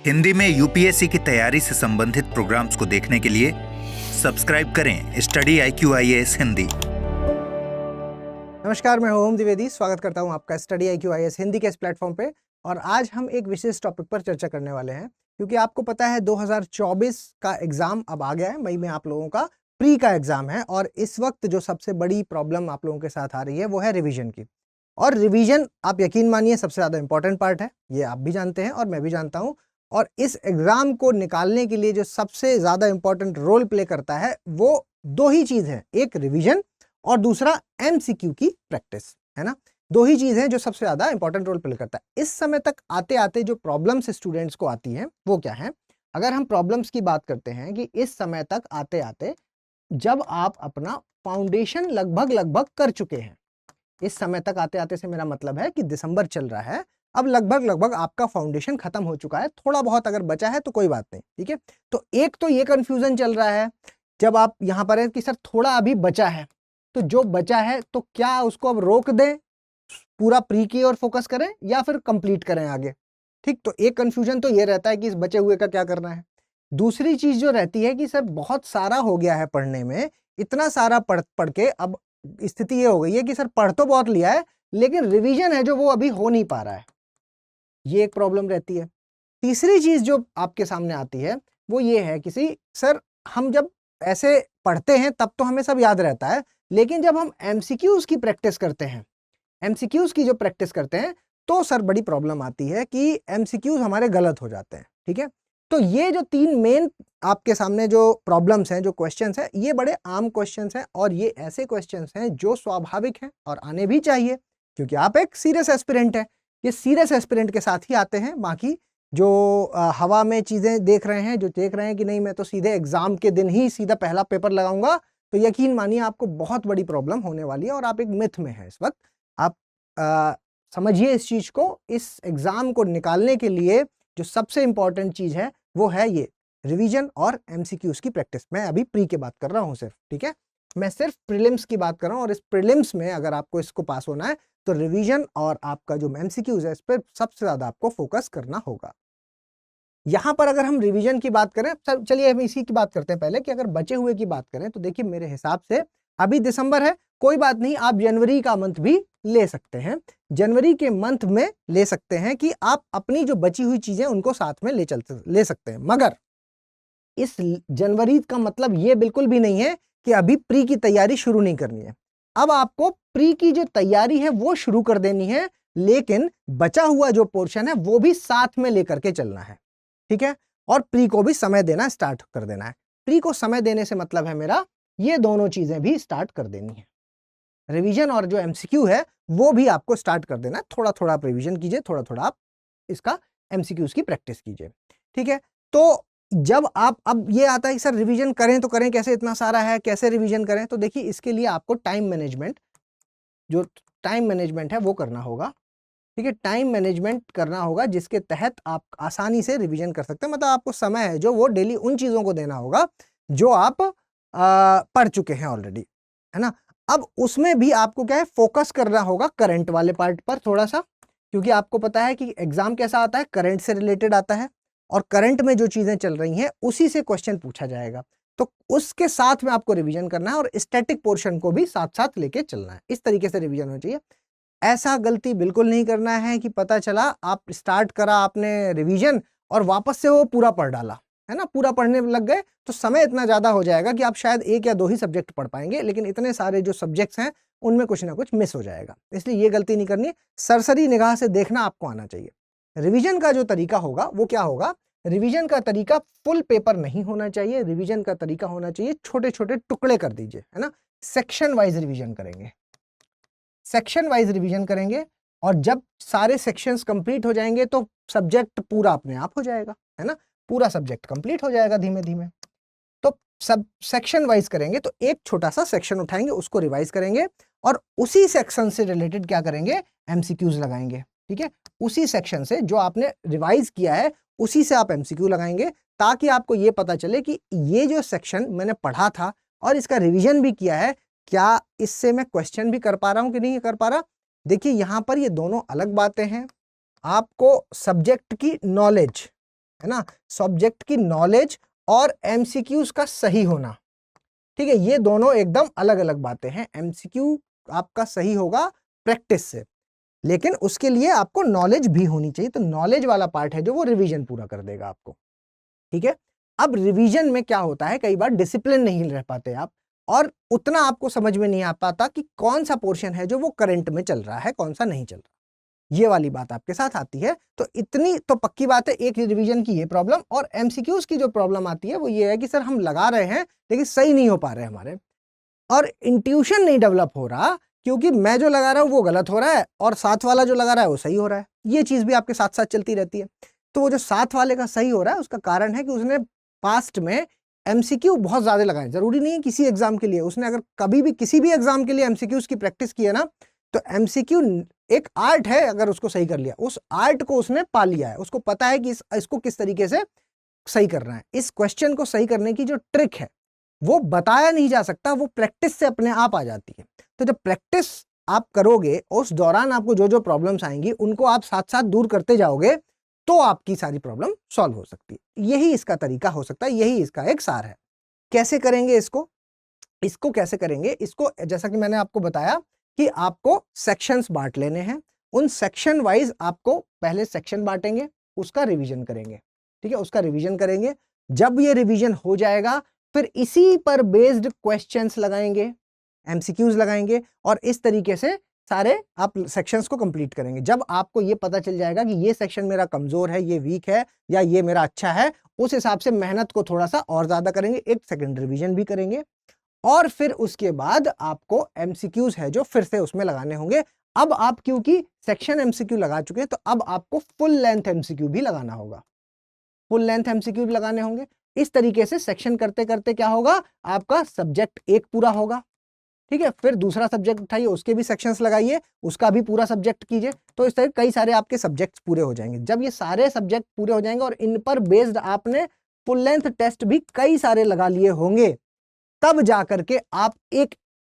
हिंदी में यूपीएससी की तैयारी से संबंधित प्रोग्राम्स को देखने के लिए सब्सक्राइब करें स्टडी IQ-IAS हिंदी। नमस्कार, मैं ओम द्विवेदी स्वागत करता हूं आपका स्टडी IQ-IAS हिंदी के इस प्लेटफॉर्म पे। और आज हम एक विशेष टॉपिक पर चर्चा करने वाले हैं, क्योंकि आपको पता है 2024 का एग्जाम अब आ गया है। मई में आप लोगों का प्री का एग्जाम है और इस वक्त जो सबसे बड़ी प्रॉब्लम आप लोगों के साथ आ रही है वो है रिवीजन की। और रिवीजन, आप यकीन मानिए, सबसे ज़्यादा इंपॉर्टेंट पार्ट है, ये आप भी जानते हैं और मैं भी जानता हूँ। और इस एग्जाम को निकालने के लिए जो सबसे ज़्यादा इंपॉर्टेंट रोल प्ले करता है वो दो ही चीज़ है, एक रिवीजन और दूसरा MCQ की प्रैक्टिस, है ना। दो ही चीज़ हैं जो सबसे ज़्यादा इंपॉर्टेंट रोल प्ले करता है। इस समय तक आते आते जो प्रॉब्लम्स स्टूडेंट्स को आती हैं वो क्या है? अगर हम प्रॉब्लम्स की बात करते हैं कि इस समय तक आते आते जब आप अपना फाउंडेशन लगभग कर चुके हैं, इस समय तक आते आते से मेरा मतलब है कि दिसंबर चल रहा है, अब लगभग आपका फाउंडेशन खत्म हो चुका है, थोड़ा बहुत अगर बचा है तो कोई बात नहीं, ठीक है। तो एक तो ये कंफ्यूजन चल रहा है जब आप यहां पर है कि सर थोड़ा अभी बचा है, तो जो बचा है तो क्या उसको अब रोक दें, पूरा प्री की ओर फोकस करें या फिर कंप्लीट करें आगे, ठीक। तो एक कंफ्यूजन तो ये रहता है कि इस बचे हुए का क्या करना है। दूसरी चीज जो रहती है कि सर बहुत सारा हो गया है पढ़ने में, इतना सारा पढ़ के अब स्थिति ये हो गई है कि सर पढ़ तो बहुत लिया है लेकिन रिवीजन है जो वो अभी हो नहीं पा रहा है, ये एक प्रॉब्लम रहती है। तीसरी चीज जो आपके सामने आती है वो ये है कि सर हम जब ऐसे पढ़ते हैं तब तो हमें सब याद रहता है, लेकिन जब हम MCQs की प्रैक्टिस करते हैं, MCQs की जो प्रैक्टिस करते हैं तो सर बड़ी प्रॉब्लम आती है कि MCQs हमारे गलत हो जाते हैं, ठीक है। तो ये जो तीन मेन आपके सामने जो प्रॉब्लम्स हैं, जो क्वेश्चंस हैं, ये बड़े आम क्वेश्चंस हैं और ये ऐसे क्वेश्चंस हैं जो स्वाभाविक हैं और आने भी चाहिए, क्योंकि आप एक सीरियस एस्पिरेंट हैं। ये सीरियस एस्पिरेंट के साथ ही आते हैं। बाकी जो हवा में चीजें देख रहे हैं, जो देख रहे हैं कि नहीं मैं तो सीधे एग्जाम के दिन ही सीधा पहला पेपर लगाऊंगा, तो यकीन मानिए आपको बहुत बड़ी प्रॉब्लम होने वाली है और आप एक मिथ में हैं इस वक्त। आप समझिए इस चीज को। इस एग्जाम को निकालने के लिए जो सबसे इंपॉर्टेंट चीज है वो है ये रिवीजन और MCQs की प्रैक्टिस। मैं अभी प्री की बात कर रहा हूं सिर्फ, ठीक है। मैं सिर्फ प्रीलिम्स की बात कर रहा हूं और इस प्रीलिम्स में अगर आपको इसको पास होना है तो रिवीजन और आपका जो MCQs है इस पर सबसे ज्यादा आपको फोकस करना होगा। यहां पर अगर हम रिवीजन की बात करें, चलिए हम इसी की बात करते हैं पहले, कि अगर बचे हुए की बात करें तो देखिए मेरे हिसाब से अभी दिसंबर है, कोई बात नहीं, आप जनवरी का मंथ भी ले सकते हैं। जनवरी के मंथ में ले सकते हैं कि आप अपनी जो बची हुई चीजें उनको साथ में ले सकते हैं। मगर इस जनवरी का मतलब ये बिल्कुल भी नहीं है कि अभी प्री की तैयारी शुरू नहीं करनी है। अब आपको प्री की जो तैयारी है वो शुरू कर देनी है, लेकिन बचा हुआ जो पोर्शन है वो भी साथ में लेकर के चलना है, ठीक है। और प्री को भी समय देना स्टार्ट कर देना है। प्री को समय देने से मतलब है मेरा ये दोनों चीजें भी स्टार्ट कर देनी है। रिवीजन और जो MCQ है वो भी आपको स्टार्ट कर देना है। थोड़ा थोड़ा आप रिवीजन कीजिए, थोड़ा थोड़ा आप इसका MCQs की प्रैक्टिस कीजिए, ठीक है। तो जब आप, अब ये आता है कि सर रिवीजन करें तो करें कैसे, इतना सारा है कैसे रिवीजन करें, तो देखिए इसके लिए आपको टाइम मैनेजमेंट, जो टाइम मैनेजमेंट है वो करना होगा, ठीक है। टाइम मैनेजमेंट करना होगा जिसके तहत आप आसानी से रिवीजन कर सकते हैं। मतलब आपको समय है जो वो डेली उन चीजों को देना होगा जो आप पढ़ चुके हैं ऑलरेडी, है ना। अब उसमें भी आपको क्या है, फोकस करना होगा करंट वाले पार्ट पर थोड़ा सा, क्योंकि आपको पता है कि एग्जाम कैसा आता है, करंट से रिलेटेड आता है और करंट में जो चीजें चल रही हैं उसी से क्वेश्चन पूछा जाएगा। तो उसके साथ में आपको रिवीजन करना है और स्टैटिक पोर्शन को भी साथ साथ लेके चलना है। इस तरीके से रिवीजन होना चाहिए। ऐसा गलती बिल्कुल नहीं करना है कि पता चला आप स्टार्ट करा आपने रिवीजन और वापस से वो पूरा पढ़ डाला, है ना, पूरा पढ़ने लग गए तो समय इतना ज्यादा हो जाएगा कि आप शायद एक या दो ही सब्जेक्ट पढ़ पाएंगे, लेकिन इतने सारे जो सब्जेक्ट्स हैं उनमें कुछ ना कुछ मिस हो जाएगा। इसलिए ये गलती नहीं करनी है। सरसरी निगाह से देखना आपको आना चाहिए। रिवीजन का जो तरीका होगा वो क्या होगा, रिवीजन का तरीका फुल पेपर नहीं होना चाहिए। रिवीजन का तरीका होना चाहिए छोटे छोटे टुकड़े कर दीजिए, है ना। सेक्शन वाइज रिवीजन करेंगे, सेक्शन वाइज रिवीजन करेंगे और जब सारे सेक्शंस कंप्लीट हो जाएंगे तो सब्जेक्ट पूरा अपने आप हो जाएगा, है ना। पूरा सब्जेक्ट कंप्लीट हो जाएगा धीमे धीमे। तो सब सेक्शन वाइज करेंगे तो एक छोटा सा सेक्शन उठाएंगे, उसको रिवाइज करेंगे और उसी सेक्शन से रिलेटेड क्या करेंगे, MCQs लगाएंगे, ठीक है। उसी सेक्शन से जो आपने रिवाइज किया है उसी से आप MCQ लगाएंगे, ताकि आपको ये पता चले कि ये जो सेक्शन मैंने पढ़ा था और इसका रिवीजन भी किया है, क्या इससे मैं क्वेश्चन भी कर पा रहा हूं कि नहीं कर पा रहा। देखिए यहां पर ये दोनों अलग बातें हैं। आपको सब्जेक्ट की नॉलेज है ना, सब्जेक्ट की नॉलेज और एमसीक्यूज का सही होना, ठीक है, ये दोनों एकदम अलग अलग बातें हैं। एमसीक्यू आपका सही होगा प्रैक्टिस से, लेकिन उसके लिए आपको नॉलेज भी होनी चाहिए। तो नॉलेज वाला पार्ट है जो वो रिवीजन पूरा कर देगा आपको, ठीक है। अब रिवीजन में क्या होता है, कई बार डिसिप्लिन नहीं रह पाते आप, और उतना आपको समझ में नहीं आ पाता कि कौन सा पोर्शन है जो वो करंट में चल रहा है, कौन सा नहीं चल रहा, ये वाली बात आपके साथ आती है। तो इतनी तो पक्की बात है, एक रिवीजन की ये प्रॉब्लम, और एमसीक्यूज की जो प्रॉब्लम आती है वो ये है कि सर हम लगा रहे हैं लेकिन सही नहीं हो पा रहे हमारे, और इंट्यूशन नहीं डेवलप हो रहा, क्योंकि मैं जो लगा रहा हूं वो गलत हो रहा है और साथ वाला जो लगा रहा है वो सही हो रहा है। ये चीज भी आपके साथ साथ चलती रहती है। तो वो जो साथ वाले का सही हो रहा है उसका कारण है कि उसने पास्ट में एमसीक्यू बहुत ज्यादा लगाए। जरूरी नहीं है किसी एग्जाम के लिए, उसने अगर कभी भी किसी भी एग्जाम के लिए एमसीक्यूज की प्रैक्टिस की है ना, तो एमसीक्यू एक आर्ट है, अगर उसको सही कर लिया, उस आर्ट को उसने पा लिया है, उसको पता है कि इसको किस तरीके से सही करना है। इस क्वेश्चन को सही करने की जो ट्रिक है वो बताया नहीं जा सकता, वो प्रैक्टिस से अपने आप आ जाती है। तो जब प्रैक्टिस आप करोगे, उस दौरान आपको जो जो प्रॉब्लम्स आएंगी उनको आप साथ साथ दूर करते जाओगे, तो आपकी सारी प्रॉब्लम सॉल्व हो सकती है। यही इसका तरीका हो सकता है, यही इसका एक सार है। कैसे करेंगे इसको कैसे करेंगे, इसको जैसा कि मैंने आपको बताया कि आपको सेक्शंस बांट लेने हैं। उन सेक्शन वाइज आपको पहले सेक्शन बांटेंगे, उसका रिवीजन करेंगे, ठीक है, उसका रिवीजन करेंगे। जब ये रिवीजन हो जाएगा फिर इसी पर बेस्ड क्वेश्चंस लगाएंगे, एमसीक्यूज लगाएंगे, और इस तरीके से सारे आप सेक्शंस को कंप्लीट करेंगे। जब आपको ये पता चल जाएगा कि ये सेक्शन मेरा कमजोर है, ये वीक है, या ये मेरा अच्छा है, उस हिसाब से मेहनत को थोड़ा सा और ज्यादा करेंगे, एक सेकंड रिवीजन भी करेंगे, और फिर उसके बाद आपको एमसीक्यूज है जो फिर से उसमें लगाने होंगे। अब आप क्योंकि सेक्शन एमसीक्यू लगा चुके हैं, तो अब आपको फुल लेंथ एमसीक्यू भी लगाना होगा, फुल लेंथ एमसीक्यू भी लगाने होंगे। इस तरीके से सेक्शन करते करते क्या होगा, आपका सब्जेक्ट एक पूरा होगा, ठीक है। फिर दूसरा सब्जेक्ट उठाइए, उसके भी सेक्शंस लगाइए, उसका भी पूरा सब्जेक्ट कीजिए, तो इस तरह कई सारे आपके सब्जेक्ट्स पूरे हो जाएंगे। जब ये सारे सब्जेक्ट पूरे हो जाएंगे और इन पर बेस्ड आपने फुल लेंथ टेस्ट भी कई सारे लगा लिए होंगे, तब जाकर के आप एक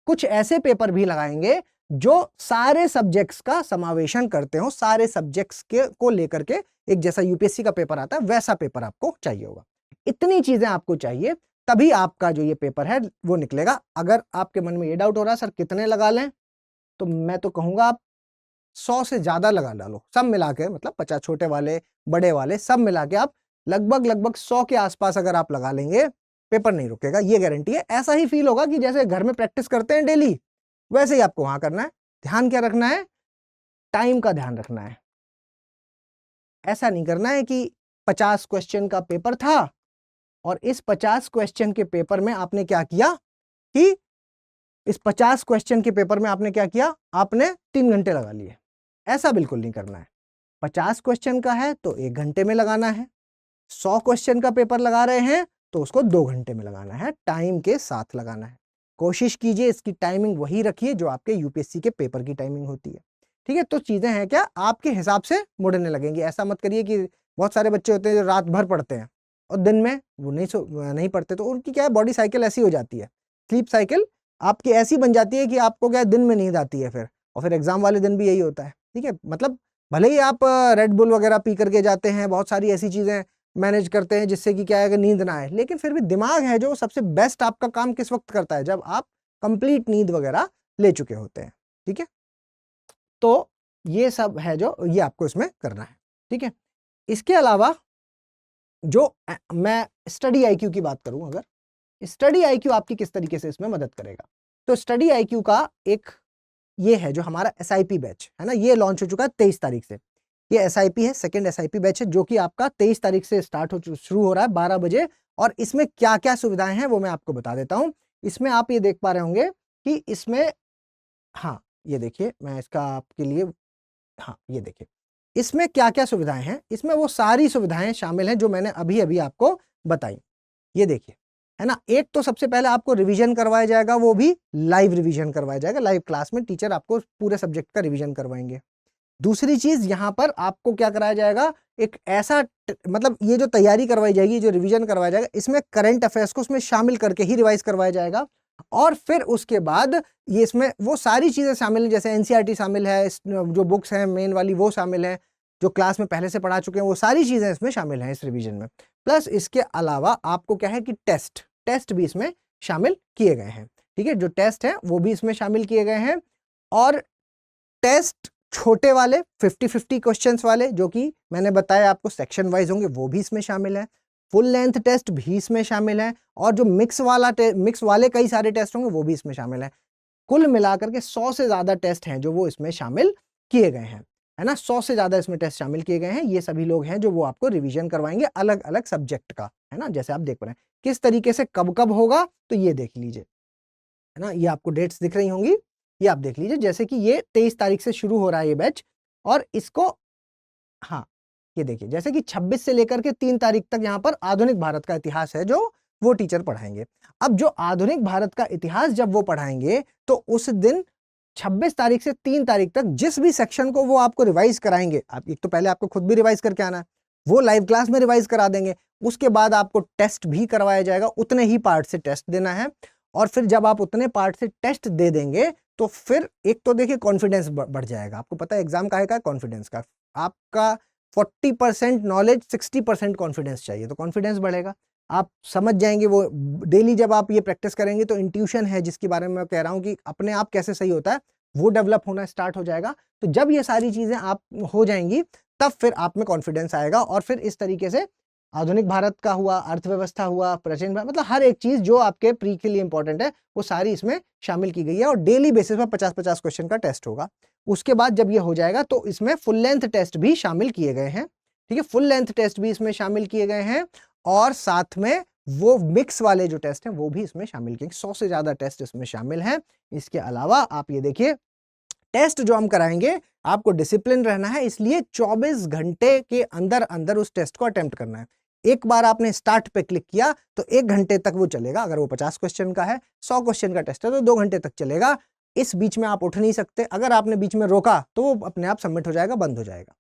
कुछ ऐसे पेपर भी लगाएंगे जो सारे सब्जेक्ट्स का समावेशन करते हो, सारे सब्जेक्ट्स के को लेकर के एक जैसा यूपीएससी का पेपर आता है वैसा पेपर आपको चाहिए होगा। इतनी चीजें आपको चाहिए, तभी आपका जो ये पेपर है वो निकलेगा। अगर आपके मन में ये डाउट हो रहा है सर कितने लगा लें, तो मैं तो कहूंगा आप 100 से ज्यादा लगा डालो, सब मिला के, मतलब 50 छोटे वाले बड़े वाले सब मिला के आप लगभग 100 के आसपास अगर आप लगा लेंगे, पेपर नहीं रुकेगा, ये गारंटी है। ऐसा ही फील होगा कि जैसे घर में प्रैक्टिस करते हैं डेली, वैसे ही आपको वहां करना है। ध्यान क्या रखना है, टाइम का ध्यान रखना है। ऐसा नहीं करना है कि 50 क्वेश्चन का पेपर था और इस 50 क्वेश्चन के पेपर में आपने क्या किया कि इस 50 क्वेश्चन के पेपर में आपने क्या किया, आपने 3 घंटे लगा लिए। ऐसा बिल्कुल नहीं करना है। 50 क्वेश्चन का है तो 1 घंटे में लगाना है, 100 क्वेश्चन का पेपर लगा रहे हैं तो उसको 2 घंटे में लगाना है, टाइम के साथ लगाना है। कोशिश कीजिए इसकी टाइमिंग वही रखिए जो आपके यूपीएससी के पेपर की टाइमिंग होती है, ठीक है। तो चीजें हैं क्या आपके हिसाब से मुड़ने लगेंगी। ऐसा मत करिए कि बहुत सारे बच्चे होते हैं जो रात भर पढ़ते हैं और दिन में वो नहीं पढ़ते, तो उनकी क्या है, बॉडी साइकिल ऐसी हो जाती है, स्लीप साइकिल आपकी ऐसी बन जाती है कि आपको क्या है, दिन में नींद आती है फिर, और फिर एग्जाम वाले दिन भी यही होता है, ठीक है। मतलब भले ही आप रेड बुल वगैरह पी करके जाते हैं, बहुत सारी ऐसी चीजें मैनेज करते हैं जिससे कि क्या है कि नींद ना आए, लेकिन फिर भी दिमाग है जो सबसे बेस्ट आपका काम किस वक्त करता है, जब आप कंप्लीट नींद वगैरह ले चुके होते हैं, ठीक है। तो ये सब है जो ये आपको इसमें करना है, ठीक है। इसके अलावा जो मैं स्टडी आईक्यू की बात करूं, अगर स्टडी आईक्यू आपकी किस तरीके से इसमें मदद करेगा, तो स्टडी आईक्यू का एक ये है जो हमारा एसआईपी बैच है ना, ये लॉन्च हो चुका है 23 तारीख से। ये एसआईपी है, सेकंड एसआईपी बैच है, जो कि आपका 23 तारीख से शुरू हो रहा है 12 बजे। और इसमें क्या क्या सुविधाएं हैं वो मैं आपको बता देता हूं। इसमें आप ये देख पा रहे होंगे कि इसमें, हाँ ये देखिए मैं इसका आपके लिए, हाँ ये देखिए इसमें क्या क्या सुविधाएं हैं। इसमें वो सारी सुविधाएं शामिल हैं जो मैंने अभी अभी आपको बताई। ये देखिए है ना, एक तो सबसे पहले आपको रिवीजन करवाया जाएगा, वो भी लाइव रिवीजन करवाया जाएगा, लाइव क्लास में टीचर आपको पूरे सब्जेक्ट का रिवीजन करवाएंगे। दूसरी चीज यहाँ पर आपको क्या कराया जाएगा, एक ऐसा मतलब ये जो तैयारी करवाई जाएगी, जो रिवीजन करवाया जाएगा, इसमें करंट अफेयर्स को उसमें शामिल करके ही रिवाइज करवाया जाएगा। और फिर उसके बाद ये इसमें वो सारी चीजें शामिल हैं, जैसे एनसीईआरटी शामिल है, जो बुक्स हैं मेन वाली वो शामिल है, जो क्लास में पहले से पढ़ा चुके हैं वो सारी चीज़ें इसमें शामिल हैं इस रिवीजन में। प्लस इसके अलावा आपको क्या है कि टेस्ट भी इसमें शामिल किए गए हैं। ठीक है, जो टेस्ट है वो भी इसमें शामिल किए गए हैं, और टेस्ट छोटे वाले 50-50 क्वेश्चंस वाले जो कि मैंने बताया आपको सेक्शन वाइज होंगे वो भी इसमें शामिल है। फुल लेंथ टेस्ट भी इसमें शामिल है, और जो मिक्स वाले कई सारे टेस्ट होंगे वो भी इसमें शामिल है। कुल मिलाकर के 100 से ज्यादा टेस्ट हैं जो वो इसमें शामिल किए गए हैं, है ना। 100 से ज्यादा इसमें टेस्ट शामिल किए गए हैं। ये सभी लोग हैं जो वो आपको रिवीजन करवाएंगे अलग अलग सब्जेक्ट का, है ना। जैसे आप देख पा रहे हैं किस तरीके से कब कब होगा, तो ये देख लीजिए, है ना। ये आपको डेट्स दिख रही होंगी, ये आप देख लीजिए। जैसे कि ये 23 तारीख से शुरू हो रहा है ये बैच, और इसको, हाँ ये देखिए, जैसे कि 26 से लेकर के 3 तारीख तक यहाँ पर आधुनिक भारत का इतिहास है जो वो टीचर पढ़ाएंगे। अब जो आधुनिक भारत का इतिहास जब वो पढ़ाएंगे तो उस दिन 26 तारीख से 3 तारीख तक जिस भी सेक्शन को वो आपको रिवाइज कराएंगे, आप एक तो पहले आपको खुद भी रिवाइज करके आना है, वो लाइव क्लास में रिवाइज करा देंगे। उसके बाद आपको टेस्ट भी करवाया जाएगा, उतने ही पार्ट से टेस्ट देना है। और फिर जब आप उतने पार्ट से टेस्ट दे देंगे तो फिर एक तो देखिए कॉन्फिडेंस बढ़ जाएगा। आपको पता है एग्जाम का है का कॉन्फिडेंस का, आपका 40% नॉलेज 60% कॉन्फिडेंस चाहिए, तो कॉन्फिडेंस बढ़ेगा। आप समझ जाएंगे वो डेली जब आप ये प्रैक्टिस करेंगे, तो इंट्यूशन है जिसके बारे में मैं कह रहा हूँ कि अपने आप कैसे सही होता है, वो डेवलप होना स्टार्ट हो जाएगा। तो जब ये सारी चीजें आप हो जाएंगी तब फिर आप में कॉन्फिडेंस आएगा, और फिर इस तरीके से आधुनिक भारत का हुआ, अर्थव्यवस्था हुआ, प्राचीन भारत, मतलब हर एक चीज जो आपके प्री के लिए इंपॉर्टेंट है वो सारी इसमें शामिल की गई है। और डेली बेसिस पर 50-50 क्वेश्चन का टेस्ट होगा। उसके बाद जब ये हो जाएगा तो इसमें फुल लेंथ टेस्ट भी शामिल किए गए हैं। ठीक है, फुल लेंथ टेस्ट भी इसमें शामिल किए गए हैं, और साथ में वो मिक्स वाले जो टेस्ट हैं वो भी इसमें शामिल किए। 100 से ज्यादा टेस्ट इसमें शामिल हैं। इसके अलावा आप ये देखिए, टेस्ट जो हम कराएंगे आपको डिसिप्लिन रहना है, इसलिए 24 घंटे के अंदर अंदर उस टेस्ट को अटेम्प्ट करना है। एक बार आपने स्टार्ट पे क्लिक किया तो 1 घंटे तक वो चलेगा। अगर वो 50 क्वेश्चन का है, 100 क्वेश्चन का टेस्ट है, तो 2 घंटे तक चलेगा। इस बीच में आप उठ नहीं सकते। अगर आपने बीच में रोका तो वो अपने आप सबमिट हो जाएगा, बंद हो जाएगा।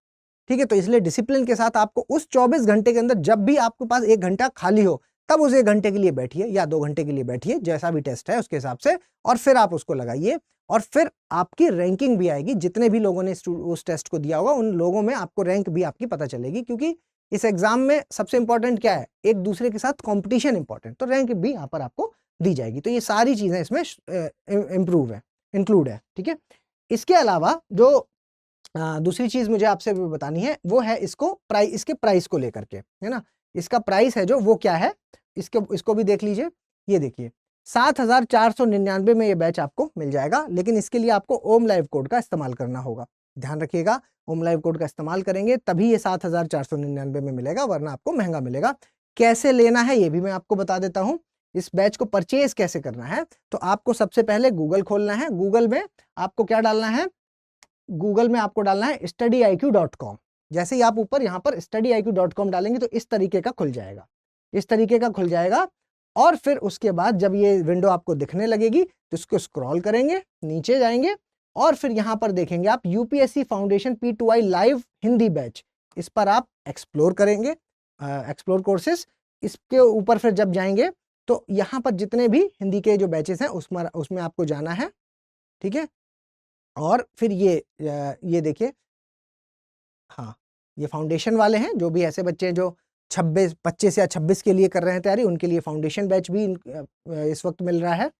ठीक है, तो इसलिए डिसिप्लिन के साथ आपको उस 24 घंटे के अंदर जब भी आपके पास 1 घंटा खाली हो तब उस 1 घंटे के लिए बैठिए या 2 घंटे के लिए बैठिए, जैसा भी टेस्ट है उसके हिसाब से, और फिर आप उसको लगाइए। और फिर आपकी रैंकिंग भी आएगी। जितने भी लोगों ने उस टेस्ट को दिया होगा उन लोगों में आपको रैंक भी आपकी पता चलेगी, क्योंकि इस एग्जाम में सबसे इंपॉर्टेंट क्या है, एक दूसरे के साथ कंपटीशन इंपॉर्टेंट, तो रैंक भी यहाँ पर आपको दी जाएगी। तो ये सारी चीजें इसमें इंक्लूड है। ठीक है, इसके अलावा जो दूसरी चीज मुझे आपसे बतानी है वो है इसके प्राइस को लेकर के, है ना। इसका प्राइस है जो वो क्या है, इसको भी देख लीजिए। ये देखिए 7,499 में ये बैच आपको मिल जाएगा, लेकिन इसके लिए आपको ओम लाइव कोड का इस्तेमाल करना होगा। ध्यान रखिएगा, ओम लाइव कोड का इस्तेमाल करेंगे तभी ये 7,499 में मिलेगा, वरना आपको महंगा मिलेगा। कैसे लेना है ये भी मैं आपको बता देता हूँ। इस बैच को परचेज कैसे करना है, तो आपको सबसे पहले गूगल खोलना है। गूगल में आपको क्या डालना है, गूगल में आपको डालना है studiiq.com। जैसे ही आप ऊपर यहाँ पर studiiq.com डालेंगे तो इस तरीके का खुल जाएगा, इस तरीके का खुल जाएगा। और फिर उसके बाद जब ये विंडो आपको दिखने लगेगी तो इसको स्क्रॉल करेंगे, नीचे जाएंगे, और फिर यहाँ पर देखेंगे आप UPSC foundation P2I live Hindi batch, इस पर आप एक्सप्लोर करेंगे, एक्सप्लोर कोर्सेस। इसके ऊपर फिर जब जाएंगे तो यहाँ पर जितने भी हिंदी के जो बैचेस हैं उसमें आपको जाना है। ठीक है, और फिर ये देखिए, हाँ ये फाउंडेशन वाले हैं। जो भी ऐसे बच्चे हैं जो 25 या 26 के लिए कर रहे हैं तैयारी, उनके लिए फाउंडेशन बैच भी इस वक्त मिल रहा है।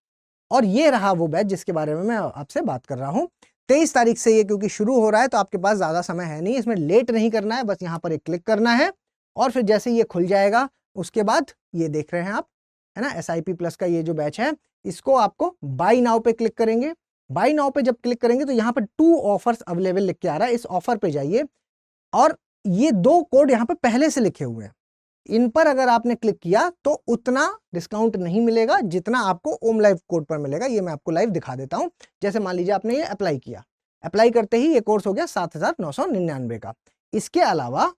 और ये रहा वो बैच जिसके बारे में मैं आपसे बात कर रहा हूँ। 23 तारीख से ये क्योंकि शुरू हो रहा है तो आपके पास ज़्यादा समय है नहीं, इसमें लेट नहीं करना है, बस यहाँ पर एक क्लिक करना है, और फिर जैसे ये खुल जाएगा उसके बाद ये देख रहे हैं आप, है ना, SIP प्लस का ये जो बैच है, इसको आपको बाई नाउ पे क्लिक करेंगे। बाई नाउ पे जब क्लिक करेंगे तो यहाँ पर 2 ऑफर्स अवेलेबल लिख के आ रहा है। इस ऑफर पे जाइए, और ये 2 कोड यहाँ पे पहले से लिखे हुए हैं, इन पर अगर आपने क्लिक किया तो उतना डिस्काउंट नहीं मिलेगा जितना आपको ओम लाइव कोड पर मिलेगा। ये मैं आपको लाइव दिखा देता हूं। जैसे मान लीजिए आपने ये अप्लाई किया, अप्लाई करते ही ये कोर्स हो गया 7,999 का। इसके अलावा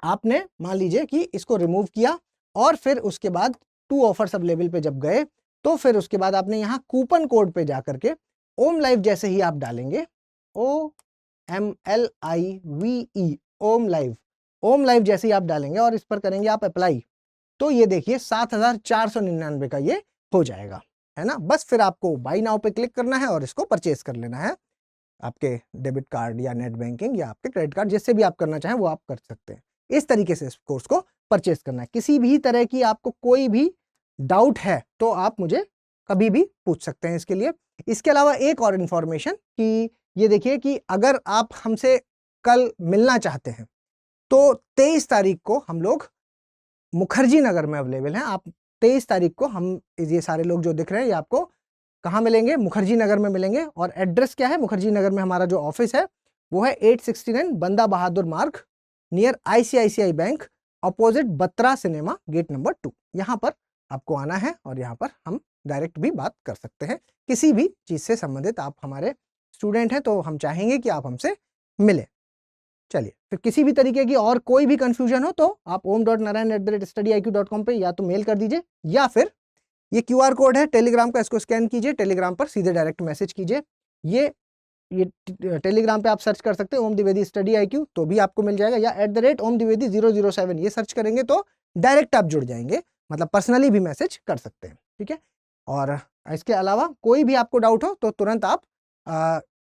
आपने मान लीजिए कि इसको रिमूव किया, और फिर उसके बाद 2 ऑफर्स अवेलेबल पे जब गए तो फिर उसके बाद आपने यहाँ कूपन कोड पे जाकर के ओम लाइव जैसे ही आप डालेंगे, OMLIVE ओम लाइव, ओम लाइव जैसे ही आप डालेंगे और इस पर करेंगे आप अप्लाई, तो ये देखिए 7,499 का ये हो जाएगा, है ना। बस फिर आपको बाई नाउ पे क्लिक करना है और इसको परचेज कर लेना है। आपके डेबिट कार्ड या नेट बैंकिंग या आपके क्रेडिट कार्ड, जिससे भी आप करना चाहें वो आप कर सकते हैं। इस तरीके से इस कोर्स को परचेस करना है। किसी भी तरह की आपको कोई भी डाउट है तो आप मुझे कभी भी पूछ सकते हैं इसके लिए। इसके अलावा एक और इन्फॉर्मेशन कि ये देखिए कि अगर आप हमसे कल मिलना चाहते हैं तो 23 तारीख को हम लोग मुखर्जी नगर में अवेलेबल हैं। आप 23 तारीख को हम ये सारे लोग जो दिख रहे हैं ये आपको कहाँ मिलेंगे? मुखर्जी नगर में मिलेंगे। और एड्रेस क्या है? मुखर्जी नगर में हमारा जो ऑफिस है वो है 869 Banda Bahadur Marg, near ICICI bank, opposite Batra cinema, gate number 2। यहाँ पर आपको आना है और यहाँ पर हम डायरेक्ट भी बात कर सकते हैं किसी भी चीज़ से संबंधित। आप हमारे स्टूडेंट हैं तो हम चाहेंगे कि आप हमसे मिलें। चलिए, फिर किसी भी तरीके की और कोई भी कंफ्यूजन हो तो आप om.narayan@studiiq.com पे या तो मेल कर दीजिए या फिर ये QR कोड है टेलीग्राम का, इसको स्कैन कीजिए, टेलीग्राम पर सीधे डायरेक्ट मैसेज कीजिए। ये टेलीग्राम पे आप सर्च कर सकते हैं ओम द्विवेदी स्टडी IQ तो भी आपको मिल जाएगा, या @omdvedi007 ये सर्च करेंगे तो डायरेक्ट आप जुड़ जाएंगे, मतलब पर्सनली भी मैसेज कर सकते हैं। ठीक है, और इसके अलावा कोई भी आपको डाउट हो तो तुरंत आप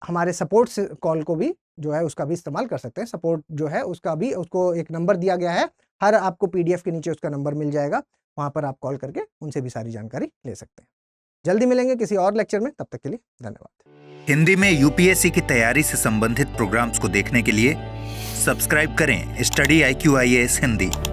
हमारे सपोर्ट कॉल को भी जो है उसका भी इस्तेमाल कर सकते हैं। सपोर्ट जो है उसका भी, उसको एक नंबर दिया गया है, हर आपको PDF के नीचे उसका नंबर मिल जाएगा, वहाँ पर आप कॉल करके उनसे भी सारी जानकारी ले सकते हैं। जल्दी मिलेंगे किसी और लेक्चर में, तब तक के लिए धन्यवाद। हिंदी में UPSC की तैयारी से संबंधित प्रोग्राम्स को देखने के लिए सब्सक्राइब करें स्टडी IQ IAS हिंदी।